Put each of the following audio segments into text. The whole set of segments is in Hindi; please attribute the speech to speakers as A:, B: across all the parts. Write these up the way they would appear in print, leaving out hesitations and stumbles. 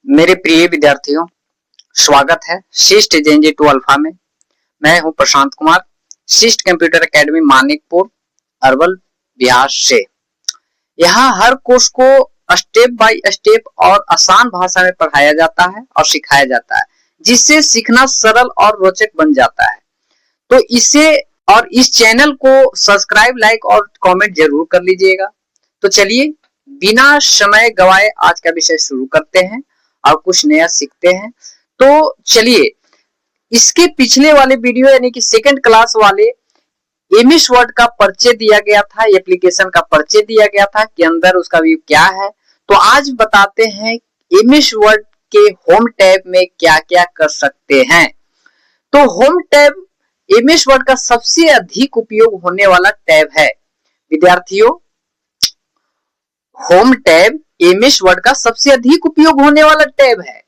A: मेरे प्रिय विद्यार्थियों, स्वागत है शिष्ट जेएनजी 2 अल्फा में। मैं हूं प्रशांत कुमार, शिष्ट कंप्यूटर एकेडमी मानिकपुर, अरवल, बिहार से। यहाँ हर कोर्स को स्टेप बाय स्टेप और आसान भाषा में पढ़ाया जाता है और सिखाया जाता है, जिससे सीखना सरल और रोचक बन जाता है। तो इस चैनल को सब्सक्राइब, लाइक और कमेंट जरूर कर लीजिएगा। तो चलिए बिना समय गवाए आज का विषय शुरू करते हैं और कुछ नया सीखते हैं। तो चलिए, इसके पिछले वाले वीडियो यानी कि सेकंड क्लास वाले एमएस वर्ड का परिचय दिया गया था, एप्लीकेशन का परिचय दिया गया था कि अंदर उसका व्यू क्या है। तो आज बताते हैं एमएस वर्ड के होम टैब में क्या क्या कर सकते हैं। तो होम टैब एमएस वर्ड का सबसे अधिक उपयोग होने वाला टैब है विद्यार्थियों। होम टैब एमएस वर्ड का सबसे अधिक उपयोग होने वाला टैब है।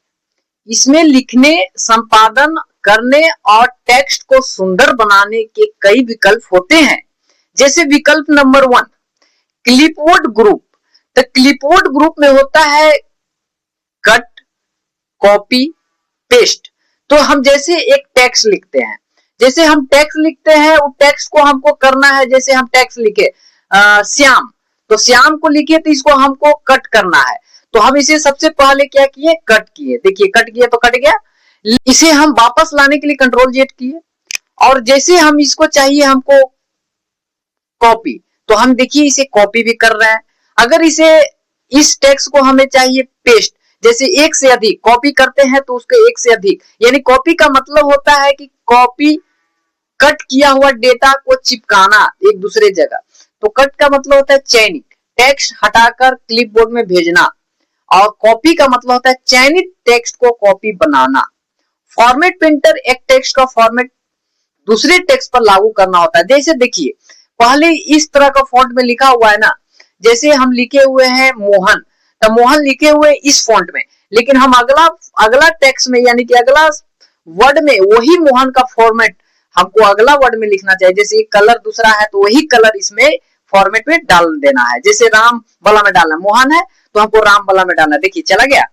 A: इसमें लिखने, संपादन करने और टेक्स्ट को सुंदर बनाने के कई विकल्प होते हैं। जैसे विकल्प नंबर 1 क्लिपबोर्ड ग्रुप। तो क्लिपबोर्ड ग्रुप में होता है कट, कॉपी, पेस्ट। तो हम जैसे एक टेक्स्ट लिखते हैं, वो टेक्स्ट को हमको करना है। जैसे हम टेक्स्ट लिखे श्याम, तो श्याम को लिखे तो इसको हमको कट करना है। तो हम इसे सबसे पहले क्या किए, कट किए। देखिए कट किए तो कट गया। इसे हम वापस लाने के लिए कंट्रोल जेड किए। और जैसे हम इसको चाहिए हमको कॉपी, तो हम देखिए इसे कॉपी भी कर रहे हैं। अगर इस टेक्स्ट को हमें चाहिए पेस्ट, जैसे एक से अधिक कॉपी करते हैं तो उसको एक से अधिक, यानी कॉपी का मतलब होता है कि कॉपी कट किया हुआ डेटा को चिपकाना एक दूसरे जगह। तो कट का मतलब होता है चयनित, टेक्स्ट हटाकर क्लिपबोर्ड में भेजना। और कॉपी का मतलब होता है चयनित टेक्स्ट को कॉपी बनाना। फॉर्मेट प्रिंटर एक टेक्स्ट का फॉर्मेट दूसरे टेक्स्ट पर लागू करना होता है। जैसे देखिए पहले इस तरह का फॉन्ट में लिखा हुआ है ना, जैसे हम लिखे हुए हैं मोहन, तो मोहन लिखे हुए इस फॉन्ट में, लेकिन हम अगला टेक्स्ट में यानी कि अगला वर्ड में वही मोहन का फॉर्मेट हमको अगला वर्ड में लिखना चाहिए। जैसे कलर दूसरा है तो वही कलर इसमें फॉर्मेट में डाल देना है। जैसे राम वाला में डालना, मोहन है तो हमको राम वाला में डालना। देखिए चला गया।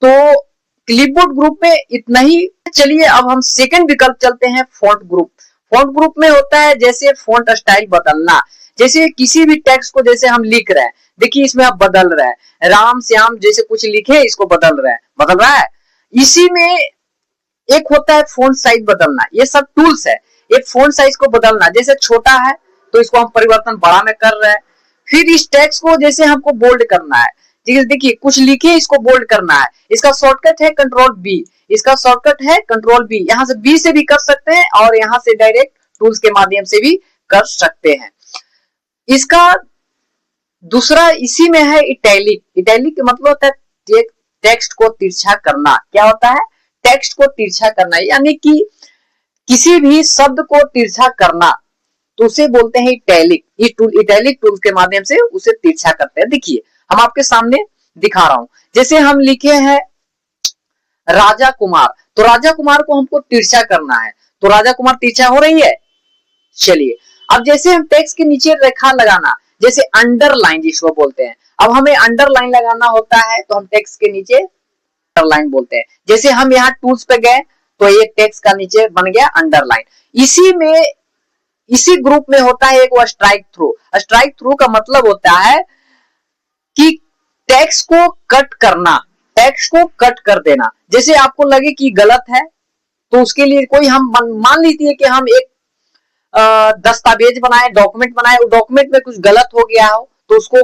A: तो क्लिपबोर्ड ग्रुप में इतना ही। चलिए अब हम सेकंड विकल्प चलते हैं, फॉन्ट ग्रुप। फॉन्ट ग्रुप में होता है जैसे फॉन्ट स्टाइल बदलना। जैसे किसी भी टेक्स्ट को जैसे हम लिख रहे हैं, देखिए इसमें आप बदल रहे हैं, राम श्याम जैसे कुछ लिखे इसको बदल रहा है। इसी में एक होता है फॉन्ट साइज बदलना। ये सब टूल्स है। एक फॉन्ट साइज को बदलना, जैसे छोटा है तो इसको हम परिवर्तन बड़ा में कर रहे हैं। फिर इस टेक्स्ट को जैसे हमको बोल्ड करना है, देखिए कुछ लिखे इसको बोल्ड करना है, इसका शॉर्टकट है कंट्रोल बी। यहाँ से बी से भी कर सकते हैं और यहाँ से डायरेक्ट टूल्स के माध्यम से भी कर सकते हैं। इसका दूसरा इसी में है इटैलिक। इटैलिक का मतलब होता है टेक्स्ट को तिरछा करना। क्या होता है, टेक्स्ट को तिरछा करना, यानी कि किसी भी शब्द को तिरछा करना, तो उसे बोलते हैं इटैलिक। इटैलिक टूल के माध्यम से उसे तिरछा करते हैं। देखिए हम आपके सामने दिखा रहा हूं। जैसे हम लिखे हैं राजा कुमार, तो राजा कुमार को हमको तिरछा करना है, तो राजा कुमार तिरछा हो रही है। चलिए अब जैसे हम टेक्स्ट के नीचे रेखा लगाना, जैसे अंडरलाइन जिसको बोलते हैं। अब हमें अंडरलाइन लगाना होता है तो हम टेक्स्ट के नीचे अंडरलाइन बोलते हैं। जैसे हम यहाँ टूल्स पे गए तो ये टेक्स्ट का नीचे बन गया अंडरलाइन। इसी ग्रुप में होता है एक वो स्ट्राइक थ्रू। स्ट्राइक थ्रू का मतलब होता है कि टेक्स्ट को कट करना, टेक्स्ट को कट कर देना। जैसे आपको लगे कि गलत है तो उसके लिए कोई हम मान लीजिए कि हम एक दस्तावेज बनाए, डॉक्यूमेंट बनाए, उस डॉक्यूमेंट में कुछ गलत हो गया हो तो उसको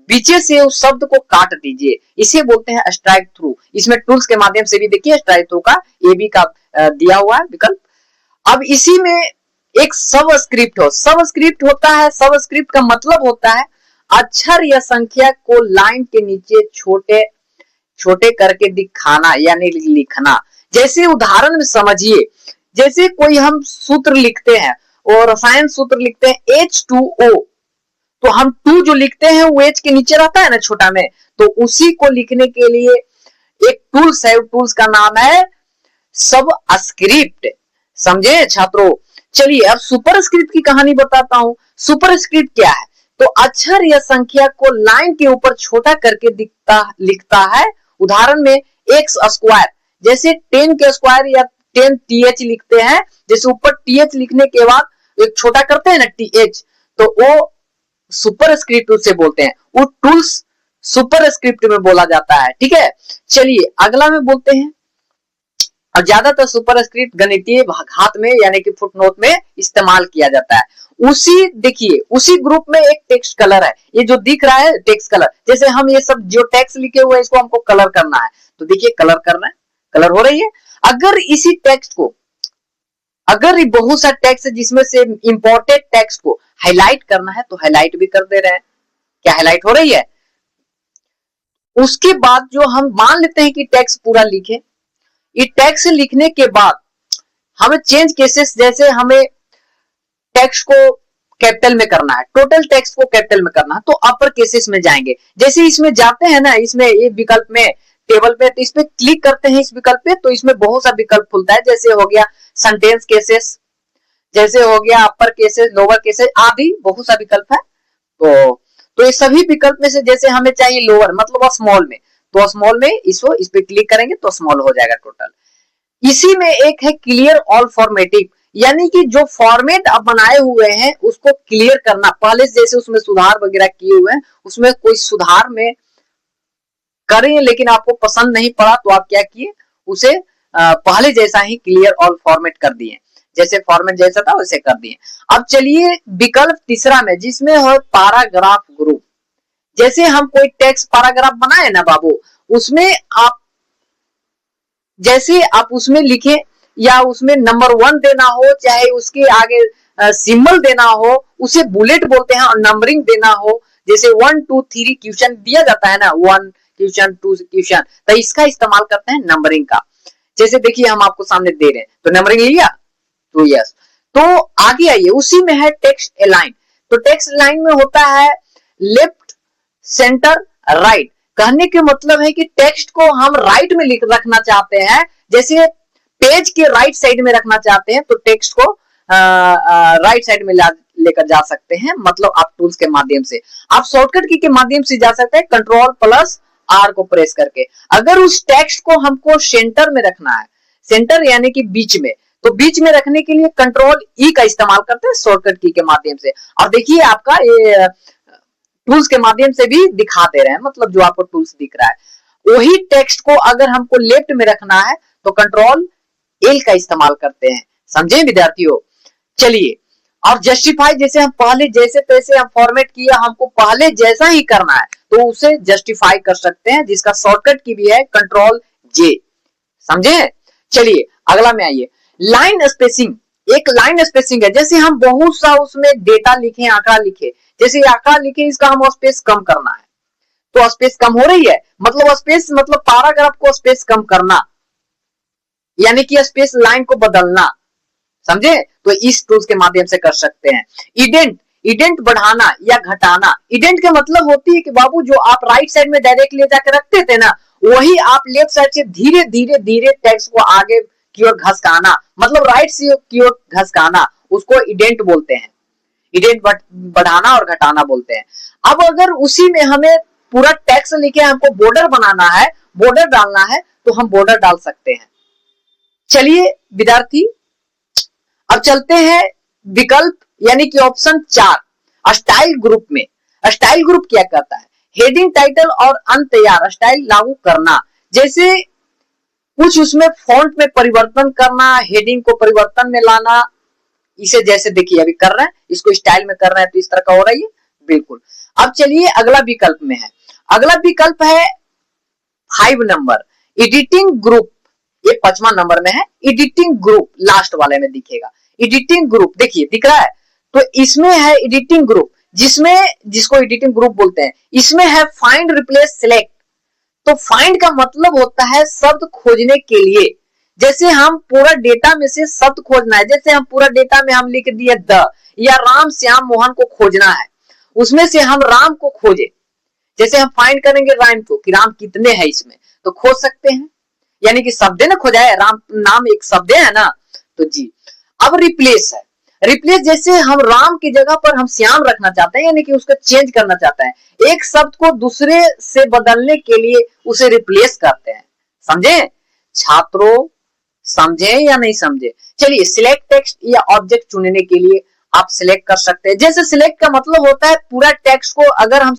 A: पीछे से उस शब्द को काट दीजिए। इसे बोलते हैं स्ट्राइक थ्रू। इसमें टूल्स के माध्यम से भी देखिए स्ट्राइक थ्रू का ए बी का दिया हुआ है विकल्प। अब इसी में एक सबस्क्रिप्ट होता है। सबस्क्रिप्ट का मतलब होता है अक्षर या संख्या को लाइन के नीचे छोटे छोटे करके दिखाना यानी लिखना। जैसे उदाहरण में समझिए, जैसे कोई हम सूत्र लिखते हैं और रसायन सूत्र लिखते हैं H2O, तो हम 2 जो लिखते हैं वो H के नीचे रहता है ना छोटा में, तो उसी को लिखने के लिए एक टूल्स है। टूल्स का नाम है सबस्क्रिप्ट। समझे छात्रों। चलिए अब सुपरस्क्रिप्ट की कहानी बताता हूं। सुपरस्क्रिप्ट क्या है, तो अक्षर या संख्या को लाइन के ऊपर छोटा करके लिखता है। उदाहरण में एक्स स्क्वायर, जैसे 10 के स्क्वायर या 10 th लिखते हैं, जैसे ऊपर th लिखने के बाद एक छोटा करते हैं ना th, तो वो सुपर स्क्रिप्ट उसे बोलते हैं, वो टूल्स सुपर स्क्रिप्ट में बोला जाता है। ठीक है, चलिए अगला में बोलते हैं। और ज्यादातर सुपर स्क्रिप्ट गणितीय घात में यानी कि फुटनोट में इस्तेमाल किया जाता है। उसी देखिए उसी ग्रुप में एक टेक्स्ट कलर है, ये जो दिख रहा है टेक्स्ट कलर, जैसे हम ये सब जो टेक्स्ट लिखे हुए हैं इसको हमको कलर करना है, तो देखिए कलर करना है, कलर हो रही है। अगर इसी टेक्स्ट को, अगर बहुत सा टेक्स्ट जिसमें से इंपॉर्टेंट टेक्स्ट को हाईलाइट करना है तो हाईलाइट भी कर दे रहे हैं, क्या हाईलाइट हो रही है। उसके बाद जो हम मान लेते हैं कि टेक्स्ट पूरा लिखे, ये टेक्स्ट लिखने के बाद हमें चेंज केसेस, जैसे हमें टेक्स्ट को कैपिटल में करना है, टोटल टेक्स्ट को कैपिटल में करना है, तो अपर केसेस में जाएंगे। जैसे इसमें जाते हैं ना, इसमें ये विकल्प में टेबल पे, तो इस पे क्लिक करते हैं इस विकल्प पे, तो इसमें बहुत सा विकल्प खुलता है, जैसे हो गया सेंटेंस केसेस, जैसे हो गया अपर केसेस, लोअर केसेस आदि बहुत सा विकल्प है। तो ये सभी विकल्प में से जैसे हमें चाहिए लोअर मतलब स्मॉल में, तो स्मॉल में इसको इस पे क्लिक करेंगे तो स्मॉल हो जाएगा टोटल। इसी में एक है क्लियर ऑल फॉर्मेटिव, यानी कि जो फॉर्मेट आप बनाए हुए हैं उसको क्लियर करना, पहले जैसे उसमें सुधार वगैरह किए हुए हैं उसमें कोई सुधार में करें लेकिन आपको पसंद नहीं पड़ा तो आप क्या किए, उसे पहले जैसा ही क्लियर ऑल फॉर्मेट कर दिए, जैसे फॉर्मेट जैसा था वैसे कर दिए। अब चलिए विकल्प तीसरा में जिसमें है पैराग्राफ ग्रुप। जैसे हम कोई टेक्स्ट पैराग्राफ बनाए ना बाबू, उसमें आप जैसे आप उसमें लिखे या उसमें नंबर 1 देना हो, चाहे उसके आगे सिंबल देना हो, उसे बुलेट बोलते हैं, और नंबरिंग देना हो, जैसे 1 2 3 क्वेश्चन दिया जाता है ना, 1 क्वेश्चन 2 क्वेश्चन, तो इसका इस्तेमाल करते हैं नंबरिंग का। जैसे देखिए हम आपको सामने दे रहे हैं, तो नंबरिंग लिया तो यस। तो आगे आइए, उसी में है टेक्स्ट अलाइन। तो टेक्स्ट अलाइन में होता है लेफ्ट सेंटर राइट, कहने के मतलब है कि टेक्स्ट को हम राइट में लिख रखना चाहते हैं, जैसे पेज के राइट साइड में रखना चाहते हैं तो टेक्स्ट को राइट साइड में लेकर जा सकते हैं, मतलब आप टूल्स के माध्यम से, आप शॉर्टकट की के माध्यम से जा सकते हैं Ctrl+R को प्रेस करके। अगर उस टेक्स्ट को हमको सेंटर में रखना है, सेंटर यानी कि बीच में, तो बीच में रखने के लिए Ctrl+E का इस्तेमाल करते हैं शॉर्टकट की के माध्यम से। और देखिए आपका ये टूल्स के माध्यम से भी दिखा दे रहे हैं, मतलब जो आपको टूल्स दिख रहा है वही टेक्स्ट को अगर हमको लेफ्ट में रखना है तो Ctrl+L का इस्तेमाल करते हैं, समझे विद्यार्थियों। चलिए, और जस्टिफाई, जैसे हम पहले जैसे तैसे हम फॉर्मेट किया, हमको पहले जैसा ही करना है तो उसे जस्टिफाई कर सकते हैं, जिसका शॉर्टकट की भी है Ctrl+J, समझे। चलिए अगला में आइए, लाइन स्पेसिंग। एक लाइन स्पेसिंग है, जैसे हम बहुत सा उसमें डेटा लिखे, आंकड़ा लिखे, जैसे आंकड़ा लिखे, इसका हम स्पेस कम करना है तो स्पेस कम हो रही है, मतलब स्पेस मतलब पैराग्राफ को स्पेस कम करना, यानी कि स्पेस लाइन को बदलना, समझे। तो इस टूल्स के माध्यम से कर सकते हैं। इडेंट, इडेंट बढ़ाना या घटाना। इडेंट का मतलब होती है कि बाबू जो आप राइट साइड में डायरेक्ट ले जाकर रखते थे ना, वही आप लेफ्ट साइड से धीरे धीरे धीरे टेक्स्ट को आगे की ओर घसकाना, मतलब राइट से की ओर घसकाना, उसको इडेंट बोलते हैं। इडेंट बढ़ाना और घटाना बोलते हैं। अब अगर उसी में हमें पूरा टेक्स्ट लिखे हमको बॉर्डर बनाना है, बॉर्डर डालना है, तो हम बॉर्डर डाल सकते हैं। चलिए विद्यार्थी, अब चलते हैं विकल्प यानी कि ऑप्शन 4 स्टाइल ग्रुप में। स्टाइल ग्रुप क्या कहता है, हेडिंग, टाइटल और तैयार स्टाइल लागू करना। जैसे कुछ उसमें फॉन्ट में परिवर्तन करना, हेडिंग को परिवर्तन में लाना, इसे जैसे देखिए अभी कर रहे हैं, इसको स्टाइल में कर रहे हैं तो इस तरह का हो रही है, बिल्कुल। अब चलिए अगला विकल्प में है, अगला विकल्प है 5 नंबर एडिटिंग ग्रुप, ये 5वां नंबर में है। एडिटिंग ग्रुप लास्ट वाले में दिखेगा, एडिटिंग ग्रुप देखिए दिख रहा है, तो इसमें है एडिटिंग ग्रुप, जिसमें जिसको एडिटिंग ग्रुप बोलते हैं। इसमें है फाइंड, रिप्लेस, सिलेक्ट। तो फाइंड का मतलब होता है शब्द खोजने के लिए, जैसे हम पूरा डेटा में से शब्द खोजना है, जैसे हम पूरा डेटा में हम लिख दिए द या राम श्याम मोहन को खोजना है, उसमें से हम राम को खोजे, जैसे हम फाइंड करेंगे राम को कि राम कितने हैं इसमें, तो खोज सकते हैं, यानी कि शब्द ने खोजा है, राम नाम एक शब्द है ना, तो जी। अब रिप्लेस है, रिप्लेस जैसे हम राम की जगह पर हम श्याम रखना चाहते हैं, यानी कि उसको चेंज करना चाहते हैं, एक शब्द को दूसरे से बदलने के लिए उसे रिप्लेस करते हैं, समझे छात्रों? समझे या नहीं समझे? चलिए सिलेक्ट टेक्स्ट या ऑब्जेक्ट चुनने के लिए आप सिलेक्ट कर सकते हैं। जैसे सिलेक्ट का मतलब होता है पूरा टेक्स्ट को अगर हम